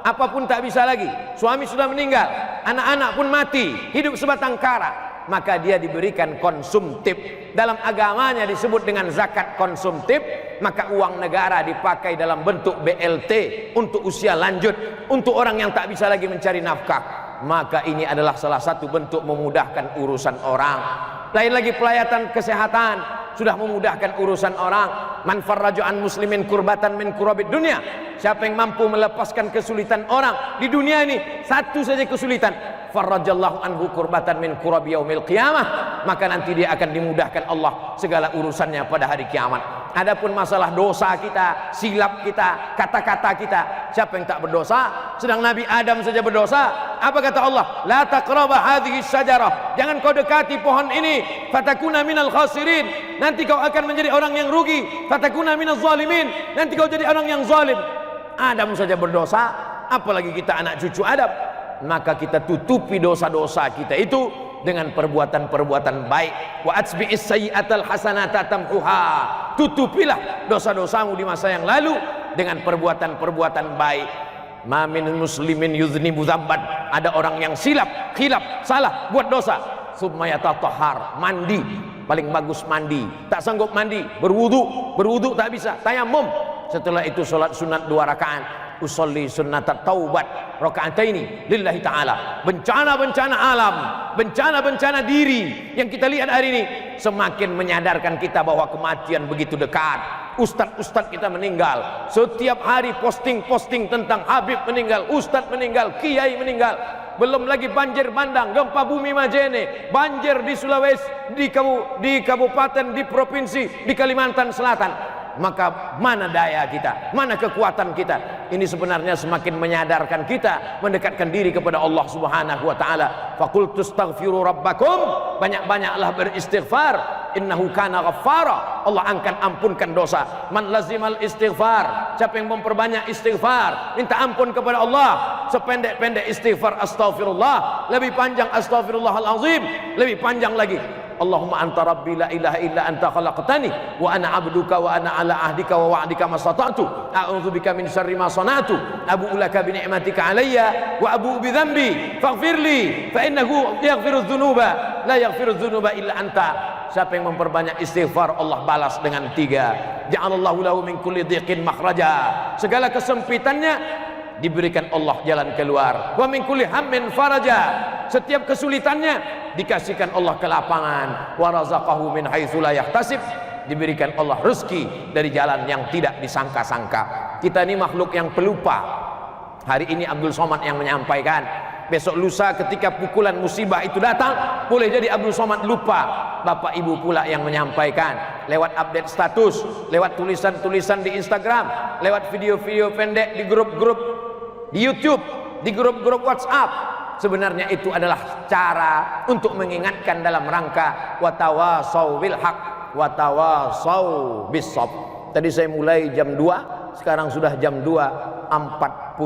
apapun tak bisa lagi, suami sudah meninggal, anak-anak pun mati, hidup sebatang kara, maka dia diberikan konsumtif. Dalam agamanya disebut dengan zakat konsumtif. Maka uang negara dipakai dalam bentuk BLT untuk usia lanjut, untuk orang yang tak bisa lagi mencari nafkah. Maka ini adalah salah satu bentuk memudahkan urusan orang. Lain lagi pelayanan kesehatan, sudah memudahkan urusan orang. Man farraju an muslimin kurbatan min kurabid dunia, siapa yang mampu melepaskan kesulitan orang di dunia ini, satu saja kesulitan, farrajallahu anhu kurbatan min kurabi yaumil qiyamah, maka nanti dia akan dimudahkan Allah segala urusannya pada hari kiamat. Adapun masalah dosa kita, silap kita, kata-kata kita, siapa yang tak berdosa? Sedang Nabi Adam saja berdosa. Apa kata Allah? La taqraba hadhihi syajarah, jangan kau dekati pohon ini, fatakuna minal khasirin, nanti kau akan menjadi orang yang rugi, fatakuna minaz zalimin, nanti kau jadi orang yang zalim. Adam saja berdosa, apalagi kita anak cucu Adam. Maka kita tutupi dosa-dosa kita itu dengan perbuatan-perbuatan baik. Wa atsbi'is sayyi'atal hasanata tamhuha, tutupilah dosa-dosamu di masa yang lalu dengan perbuatan-perbuatan baik. Ma min muslimin yuznibu dzamban, ada orang yang silap, khilaf, salah, buat dosa, summa yatatahhar, mandi, paling bagus mandi, tak sanggup mandi, berwudu tak bisa, tayammum, setelah itu salat sunat 2 rakaat, usolli sunnatat taubat rakaataini lillahi ta'ala. Bencana-bencana alam, bencana-bencana diri yang kita lihat hari ini semakin menyadarkan kita bahwa kematian begitu dekat. Ustadz-ustadz kita meninggal, setiap hari posting-posting tentang Habib meninggal, ustadz meninggal, kiai meninggal. belum lagi banjir bandang, gempa bumi Majene, banjir di Sulawesi, di kabupaten, di provinsi, di Kalimantan Selatan. Maka mana daya kita, mana kekuatan kita? Ini sebenarnya semakin menyadarkan kita mendekatkan diri kepada Allah Subhanahu wa taala. Faqultu astaghfiru rabbakum, banyak-banyaklah beristighfar, innahu kana ghaffara. Allah akan ampunkan dosa. Man lazimal istighfar, siapa yang memperbanyak istighfar, minta ampun kepada Allah, sependek-pendek istighfar astaghfirullah, lebih panjang astaghfirullahal azim, lebih panjang lagi Allahumma anta rabbi la ilaha illa anta khalaqtani wa ana abduka wa ana ala ahdika wa wa'dika mastata'tu a'udzubika min syarri ma sana'tu abu'u laka bi ni'matika alayya wa abu'u bi dhanbi faghfirli fa innahu yaghfiru dzunuba la yaghfiru dzunuba illa anta. Siapa yang memperbanyak istighfar, Allah balas dengan 3. Ja'alallahu lahu min kulli dhiqin makhraja, segala kesempitannya diberikan Allah jalan keluar. Wa min kulli hammin faraja, setiap kesulitannya dikasihkan Allah kelapangan. Wa razaqahu min haitsu la yahtasib, diberikan Allah rezeki dari jalan yang tidak disangka-sangka. Kita ini makhluk yang pelupa. Hari ini Abdul Somad yang menyampaikan, besok lusa ketika pukulan musibah itu datang, boleh jadi Abdul Somad lupa. Bapak Ibu pula yang menyampaikan lewat update status, lewat tulisan-tulisan di Instagram, lewat video-video pendek di grup-grup di YouTube, di grup-grup WhatsApp. Sebenarnya itu adalah cara untuk mengingatkan dalam rangka watawasau bil haq watawasau bis sabr. Tadi saya mulai jam 2, sekarang sudah jam 2.45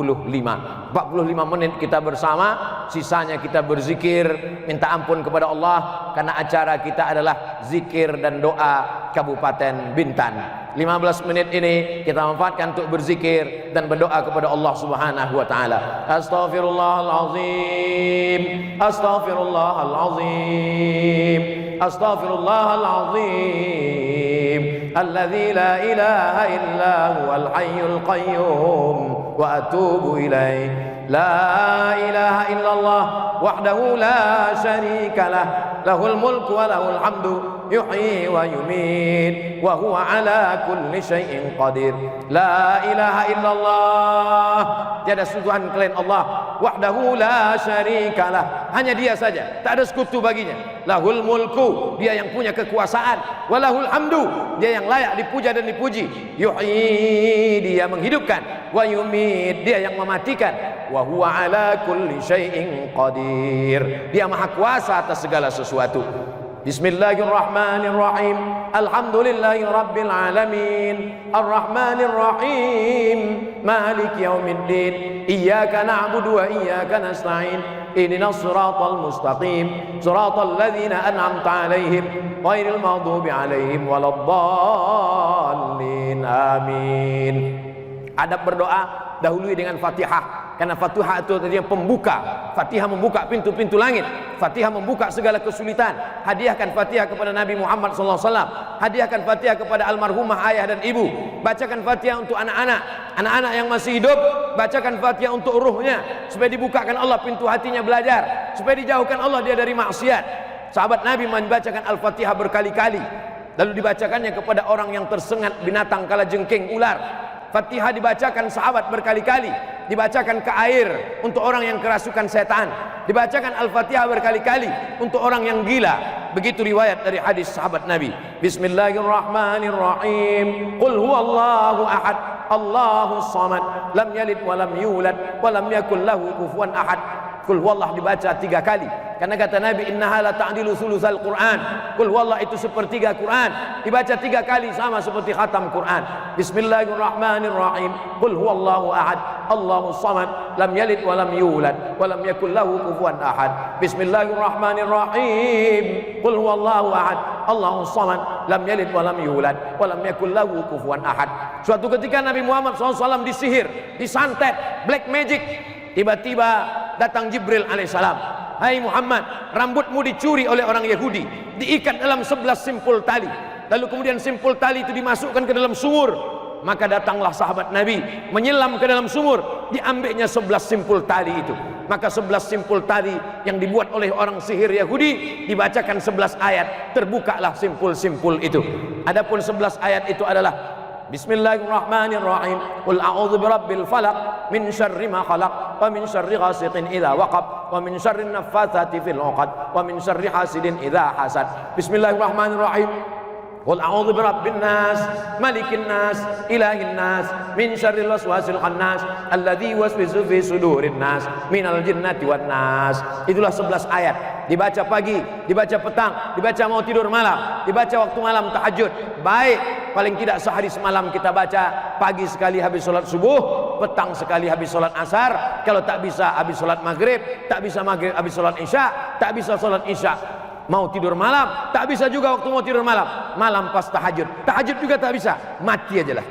menit kita bersama, sisanya kita berzikir, minta ampun kepada Allah, karena acara kita adalah zikir dan doa Kabupaten Bintan. 15 menit ini kita manfaatkan untuk berzikir dan berdoa kepada Allah Subhanahu wa taala. Astaghfirullahalazim, astaghfirullahalazim, astaghfirullahalazim, alladzi la ilaha illa huwal hayyul qayyum wa atubu ilaih. La ilaha illallah wahdahu la syarika lah, lahul mulku wa lahul hamdu, yuhyi wa yumit wa huwa ala kulli syai'in qadir. La ilaha illallah, tiada Tuhan selain Allah, wahdahu la syarikalah, hanya Dia saja, tak ada sekutu baginya. Lahul mulku, Dia yang punya kekuasaan, walahul hamdu, Dia yang layak dipuja dan dipuji. Yuhyi, Dia menghidupkan, wa yumit, Dia yang mematikan, wa huwa ala kulli syai'in qadir, Dia maha kuasa atas segala sesuatu. Bismillahirrahmanirrahim. Alhamdulillahi rabbil alamin. Arrahmanir rahim. Maliki yaumiddin. Iyyaka na'budu wa iyyaka nasta'in. Ihdinas siratal mustaqim. Siratal ladzina an'amta 'alaihim ghairil maghdubi 'alaihim waladdallin. Amin. Adab berdoa dahului dengan Fatihah, karena Fatihah itu tadi yang pembuka. Fatihah membuka pintu-pintu langit. Fatihah membuka segala kesulitan. Hadiahkan Fatihah kepada Nabi Muhammad SAW. Hadiahkan Fatihah kepada almarhumah ayah dan ibu. Bacakan Fatihah untuk anak-anak. Anak-anak yang masih hidup, bacakan Fatihah untuk ruhnya, supaya dibukakan Allah pintu hatinya belajar, supaya dijauhkan Allah dia dari maksiat. Sahabat Nabi membacakan Al-Fatihah berkali-kali, lalu dibacakannya kepada orang yang tersengat binatang kalajengking ular. Fatihah dibacakan sahabat berkali-kali, dibacakan ke air untuk orang yang kerasukan setan, dibacakan Al-Fatihah berkali-kali untuk orang yang gila. Begitu riwayat dari hadis sahabat Nabi. Bismillahirrahmanirrahim. Qul huwallahu ahad, Allahus samad, lam yalid wa lam yulad wa lam yakul lahu kufuwan ahad. Qul huwallah dibaca 3 kali, karena kata Nabi, innaha la ta'dilu sulusal Quran. Qul huwallah itu sepertiga Quran, dibaca 3 kali sama seperti khatam Quran. Bismillahirrahmanirrahim. Qul huwallahu ahad, Allahus samad, lam yalid wa lam yulad wa lam yakul lahu kufuwan ahad. Bismillahirrahmanirrahim. Qul huwallahu ahad, Allahus samad, lam yalid wa lam yulad wa lam yakul lahu kufuwan ahad. Suatu ketika Nabi Muhammad SAW disihir, disantet, black magic. Tiba-tiba datang Jibril alaihissalam. Hai Muhammad, rambutmu dicuri oleh orang Yahudi, diikat dalam 11 simpul tali, lalu kemudian simpul tali itu dimasukkan ke dalam sumur. Maka datanglah sahabat Nabi menyelam ke dalam sumur, diambilnya 11 simpul tali itu. Maka 11 simpul tali yang dibuat oleh orang sihir Yahudi, dibacakan 11 ayat, terbukalah simpul-simpul itu. Adapun 11 ayat itu adalah Bismillahirrahmanirrahim. Qul a'udzu birabbil falaq min syarri ma khalaq, wa min syarri ghasiqin idza waqab, wa min syarri naffatsati fil 'uqad, wa min syarri hasidin idza hasad. Bismillahirrahmanirrahim. Qul a'udzu birabbin nas, malikin nas, ilahin nas, min syarril waswasil khannas, alladzi yuwaswisu fi sudurin nas, minal jinnati wan nas. Itulah 11 ayat. Dibaca pagi, dibaca petang, dibaca mau tidur malam, dibaca waktu malam tahajud. Baik, paling tidak sehari semalam kita baca. Pagi sekali habis sholat subuh, petang sekali habis sholat asar. Kalau tak bisa habis sholat maghrib, tak bisa maghrib habis sholat isya, tak bisa sholat isya mau tidur malam, tak bisa juga waktu mau tidur malam, malam pas tahajud, tahajud juga tak bisa, mati aja lah.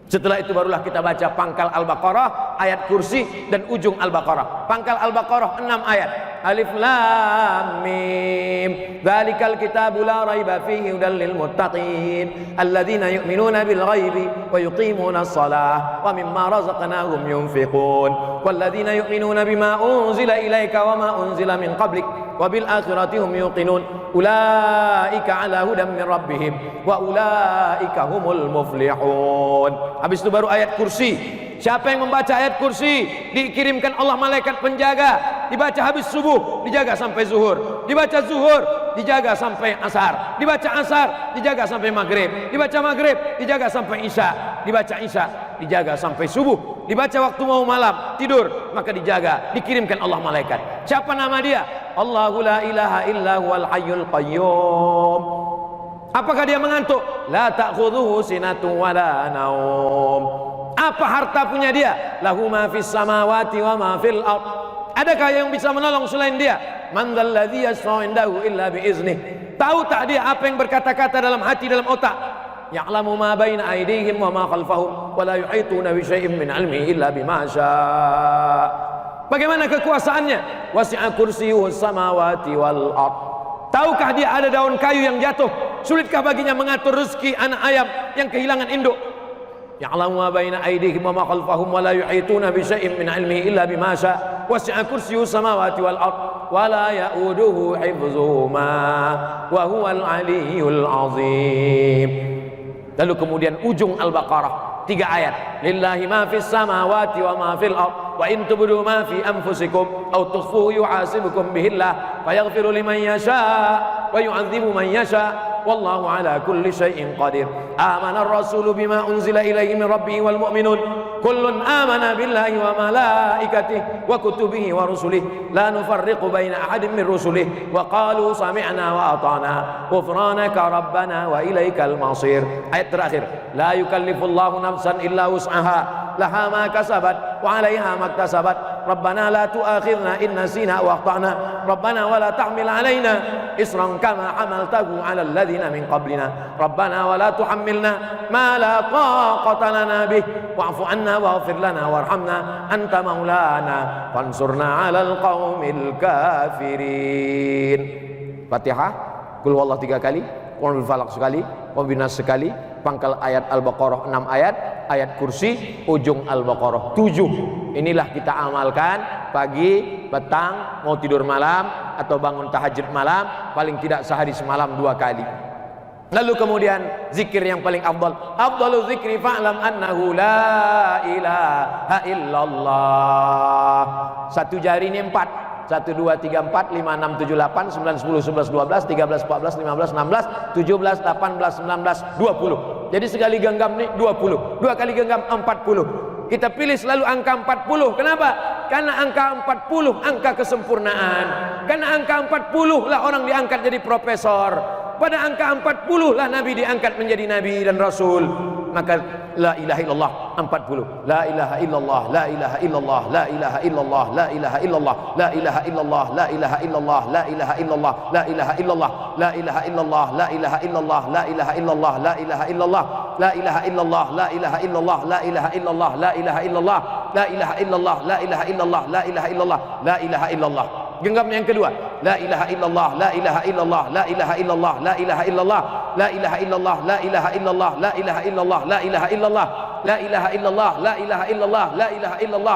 Setelah itu barulah kita baca pangkal Al-Baqarah, ayat kursi dan ujung Al-Baqarah. Pangkal Al-Baqarah 6 ayat. Alif Lam Mim. Dzalikal kitabu la raiba fihi hudal lil muttaqin alladzina yu'minuna bil ghaibi wa yuqimuna shalah wa mimma razaqnahum yunfiqun walladzina yu'minuna bima unzila ilaika wa ma unzila min qablik wa bil akhirati hum yuqinun ulaika ala hudan min rabbihim wa ulaika humul muflihun. Habis itu baru ayat kursi. Siapa yang membaca ayat kursi dikirimkan Allah malaikat penjaga, dibaca habis subuh dijaga sampai zuhur, dibaca zuhur dijaga sampai asar, dibaca asar dijaga sampai maghrib, dibaca maghrib dijaga sampai isya, dibaca isya dijaga sampai subuh, dibaca waktu mau malam tidur maka dijaga, dikirimkan Allah malaikat. Siapa nama dia? Allahu la ilaha illa huwal hayyul qayyum. Apakah dia mengantuk? La ta'khudhuhu sinatun wa la naum. Apa harta punya dia? Lahu ma fis samawati wa ma fil ard. Adakah yang bisa menolong selain dia? Man dzalladzi yashfa'u indahu illa bi iznih. Tahu tak dia apa yang berkata-kata dalam hati, dalam otak? Ya'lamu ma baina aydihim wa ma khalfahum wa la yuhituna bi syai'in min 'ilmihi illa bima syaa. Bagaimana kekuasaannya? Wasi'a kursiyyuhus samawati wal ard. Tahukah dia ada daun kayu yang jatuh? Sulitkah baginya mengatur rezeki anak ayam yang kehilangan induk? Ya'lamu ma baina aydihim wa ma khalfahum wa la yuhituna bi syai'in min 'ilmihi illa bima syaa. Wasi'a kursiyyuhus samawati wal ard wa la ya'uduhu hifdzuhuma wa huwal 'aliyyul 'azim. Lalu kemudian ujung Al-Baqarah 3 ayat. Lillahi ma fis samawati wa ma fil ard wa in tubdu ma fi anfusikum aw tukhfuhu yuhasibukum bihillah fayaghfiru liman yasha' wa yu'adzibu man yasha' wallahu ala kulli syai'in qadir. Amana ar-rasulu bima unzila ilaihi min rabbih wal mu'minun kullun amana billahi wa malaikatihi wa kutubihi wa rusulihi la nufarriqu baina ahadin min rusulihi wa qalu sami'na wa ata'na ghufranaka rabbana wa ilaikal masir. Ayat terakhir, la yukallifullahu nafsan illa wus'aha laha ma kasabat wa 'alaiha ma iktasabat rabbana la tu'akhirna in nasina wa akhtana rabbana wa la tahmil 'alaina isran kama hamaltahu 'ala alladhina min qablina rabbana wa la tuhammilna ma la taqata lana bih wa'fu 'anna waghfir lana warhamna anta maulana fansurna 'alal qaumil kafirin. Fatihah, qul huwallahu 3 kali, qul falaq sekali, qul binas sekali, pangkal ayat Al-Baqarah 6 ayat, ayat kursi, ujung Al-Baqarah 7. Inilah kita amalkan pagi, petang, mau tidur malam atau bangun tahajud malam, paling tidak sehari semalam 2 kali. Lalu kemudian zikir yang paling afdal, afdalu zikri fa'lam annahu la ilaha illallah. Satu jari ini 4. 1, 2, 3, 4, 5, 6, 7, 8, 9, 10, 11, 12, 13, 14, 15, 16, 17, 18, 19, 20. Jadi sekali genggam nih 20. 2 kali genggam 40. Kita pilih selalu angka 40. Kenapa? Karena angka 40 angka kesempurnaan. Karena angka 40 lah orang diangkat jadi profesor. Pada angka 40 lah Nabi diangkat menjadi Nabi dan Rasul. Maka la ilaha illallah 40. La ilaha illallah, la ilaha illallah, la ilaha illallah, la ilaha illallah, la ilaha illallah, la ilaha illallah, la ilaha illallah, la ilaha illallah, la ilaha illallah, la ilaha illallah, la ilaha illallah, la ilaha illallah, la ilaha illallah, la ilaha illallah, la ilaha illallah, la ilaha illallah, la ilaha illallah, la ilaha illallah, la ilaha illallah, la ilaha illallah. Genggam yang kedua, la ilaha illallah, la ilaha illallah, la ilaha illallah, la ilaha illallah, la ilaha illallah, la ilaha illallah, la ilaha illallah, la ilaha illallah, la ilaha illallah, la ilaha illallah, la ilaha illallah,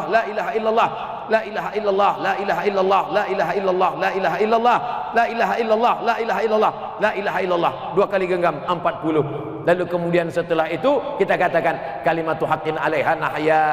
la ilaha illallah, la ilaha illallah, la ilaha illallah, la ilaha illallah, la ilaha illallah, la ilaha illallah, la ilaha illallah, la ilaha illallah. 2 kali genggam 40. Lalu kemudian setelah itu kita katakan kalimatu haqqin 'alaiha nahya,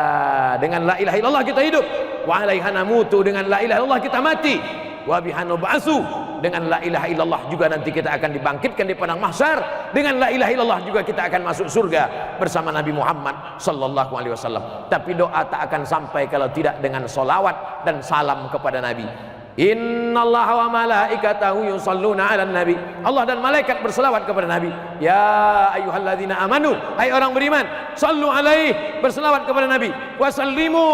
dengan la ilaha illallah kita hidup, wa 'alaiha namutu, dengan la ilaha illallah kita mati, wa biha nub'atsu, dengan la ilaha illallah juga nanti kita akan dibangkitkan di padang mahsyar, dengan la ilaha illallah juga kita akan masuk surga bersama Nabi Muhammad sallallahu alaihi wasallam. Tapi doa tak akan sampai kalau tidak dengan solawat dan salam kepada Nabi. Innallaha wa malaikatahu yusalluna 'alan nabi. Allah dan malaikat berselawat kepada Nabi. Ya ayyuhalladzina amanu, hai orang beriman, sallu alaihi, berselawat kepada Nabi. Wasallimu,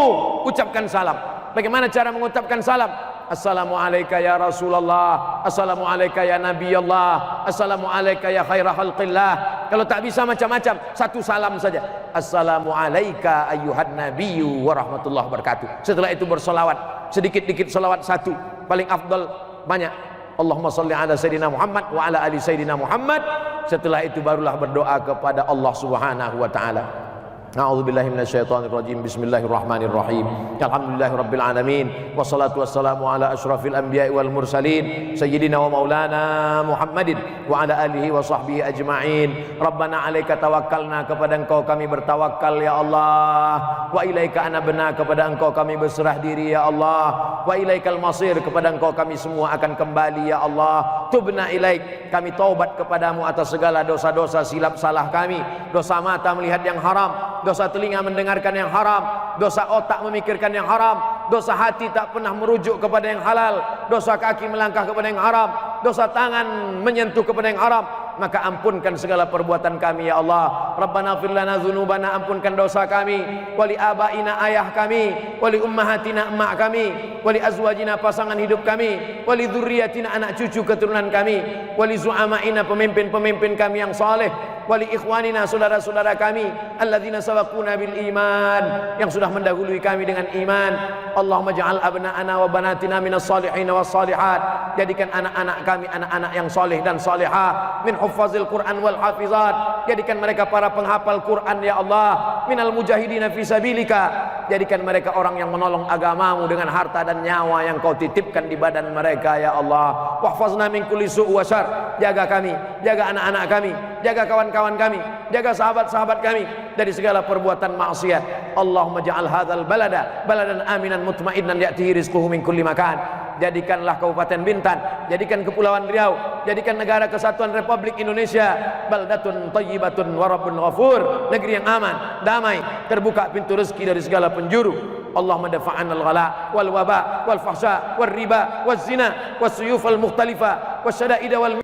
ucapkan salam. Bagaimana cara mengucapkan salam? Assalamu alayka ya Rasulullah, assalamu alayka ya Nabi Allah, assalamu alayka ya khaira khalqillah. Kalau tak bisa macam-macam, satu salam saja. Assalamu alayka ayyuhan nabiyyu wa rahmatullahi wabarakatuh. Setelah itu bersolawat, sedikit-dikit solawat satu, paling afdal banyak. Allahumma salli ala Sayyidina Muhammad wa ala ali Sayyidina Muhammad. Setelah itu barulah berdoa kepada Allah subhanahu wa ta'ala. A'udzubillahi minasyaitonirrajim. Bismillahirrahmanirrahim. Alhamdulillahirabbil alamin, wassalatu wassalamu ala asyrafil anbiya'i wal mursalin sayyidina wa maulana Muhammadin wa ala alihi wa sahbihi ajma'in. Rabbana 'alaika tawakkalna, kepada Engkau kami bertawakal ya Allah. Wa ilaika anabna, kepada Engkau kami berserah diri ya Allah. Wa ilaikal masir, kepada Engkau kami semua akan kembali ya Allah. Tubna ilaik, kami taubat kepadamu atas segala dosa-dosa silap salah kami. Dosa mata melihat yang haram, dosa telinga mendengarkan yang haram, dosa otak memikirkan yang haram, dosa hati tak pernah merujuk kepada yang halal, dosa kaki melangkah kepada yang haram, dosa tangan menyentuh kepada yang haram. Maka ampunkan segala perbuatan kami ya Allah. Rabbana ighfir lana dzunubana, ampunkan dosa kami, wali abaina, ayah kami, wali ummahatina, emak kami, wali azwajina, pasangan hidup kami, wali dzurriyyatina, anak cucu keturunan kami, wali zu'amaina, pemimpin-pemimpin kami yang saleh, wali ikhwanina, saudara-saudara kami, alladzina sabaquna bil iman, yang sudah mendahului kami dengan iman. Allahumma ja'al abna'ana wa banatina minas salihin was salihat, jadikan anak-anak kami anak-anak yang saleh dan salihah, min huffazil Quran wal hafizat, jadikan mereka para penghafal Quran ya Allah, minal mujahidina fi sabilika, jadikan mereka orang yang menolong agamamu dengan harta dan nyawa yang kau titipkan di badan mereka ya Allah. Wahfazna min kulli su' wa syarr, jaga kami, jaga anak-anak kami, jaga kawan-kawan kami, jaga sahabat-sahabat kami dari segala perbuatan maksiat. Allahumma ja'al hadzal balada baladan aminan mutmainnan ya'tihi rizquhu min kulli makan. Jadikanlah Kabupaten Bintan, jadikan Kepulauan Riau, jadikan negara kesatuan Republik Indonesia baldatun thayyibatun wa rabbun ghafur, negeri yang aman, damai, terbuka pintu rezeki dari segala penjuru. Allahumma dafa'an al-ghala wal waba wal fahsya wal riba wal zina was suyuf al mukhtalifa was syada'id wal.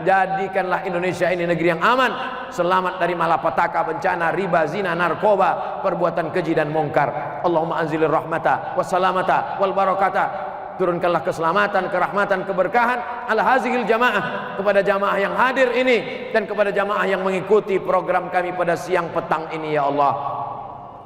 Jadikanlah Indonesia ini negeri yang aman, selamat dari malapetaka, bencana, riba, zina, narkoba, perbuatan keji dan mungkar. Allahumma anzilir rahmata wassalamata wal barakata, turunkanlah keselamatan, kerahmatan, keberkahan ala hazihil jamaah, kepada jamaah yang hadir ini dan kepada jamaah yang mengikuti program kami pada siang petang ini ya Allah.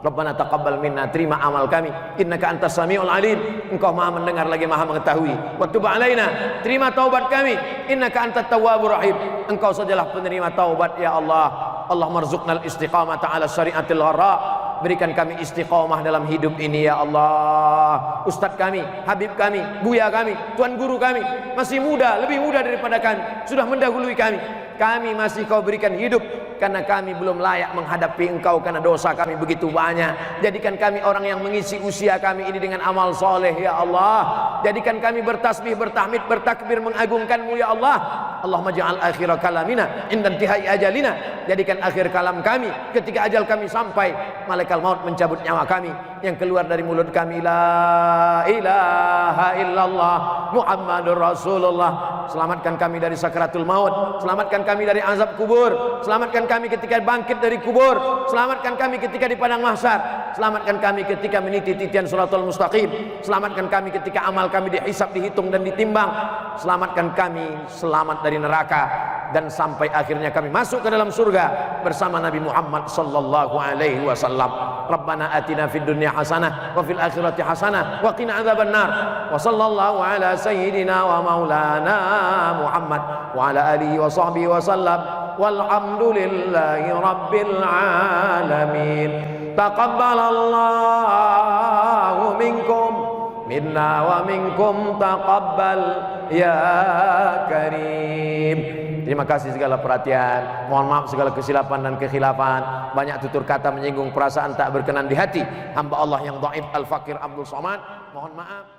Rabbana taqabbal minna, terima amal kami, innaka antas samiul alim, engkau maha mendengar lagi maha mengetahui. Wa tub alaina, terima taubat kami, innaka antat tawwabur rahim, engkau sajalah penerima taubat ya Allah. Allahumma rzuqnal istiqamata ala syariatil gharra, berikan kami istiqamah dalam hidup ini ya Allah. Ustadz kami, habib kami, buya kami, tuan guru kami masih muda, lebih muda daripada kami, sudah mendahului kami. Kami masih kau berikan hidup karena kami belum layak menghadapi engkau karena dosa kami begitu banyak. Jadikan kami orang yang mengisi usia kami ini dengan amal soleh ya Allah. Jadikan kami bertasbih, bertahmid, bertakbir, mengagungkanmu ya Allah. Allahumma ja'al akhira kalamina inda intihai ajalina, jadikan akhir kalam kami ketika ajal kami sampai, malaikat maut mencabut nyawa kami, yang keluar dari mulut kami la ilaha illallah Muhammadur Rasulullah. Selamatkan kami dari sakaratul maut, selamatkan kami dari azab kubur, selamatkan kami ketika bangkit dari kubur, selamatkan kami ketika di padang mahsyar, selamatkan kami ketika meniti titian shiratal mustaqim, selamatkan kami ketika amal kami dihisab, dihitung dan ditimbang, selamatkan kami selamat dari neraka, dan sampai akhirnya kami masuk ke dalam surga bersama Nabi Muhammad sallallahu alaihi wasallam. Rabbana atina fid dunya hasanah wa fil akhirati hasanah wa qina adzabannar. Wa sallallahu ala sayyidina wa maulana Muhammad wa ala alihi wa sahbihi wa sallam. Walhamdulillahi rabbil alamin. Taqabbalallahu minkum minna wa minkum taqabbal ya karim. Terima kasih segala perhatian. Mohon maaf segala kesilapan dan kekhilafan. Banyak tutur kata menyinggung perasaan tak berkenan di hati hamba Allah yang dhaif al-faqir Abdul Somad. Mohon maaf.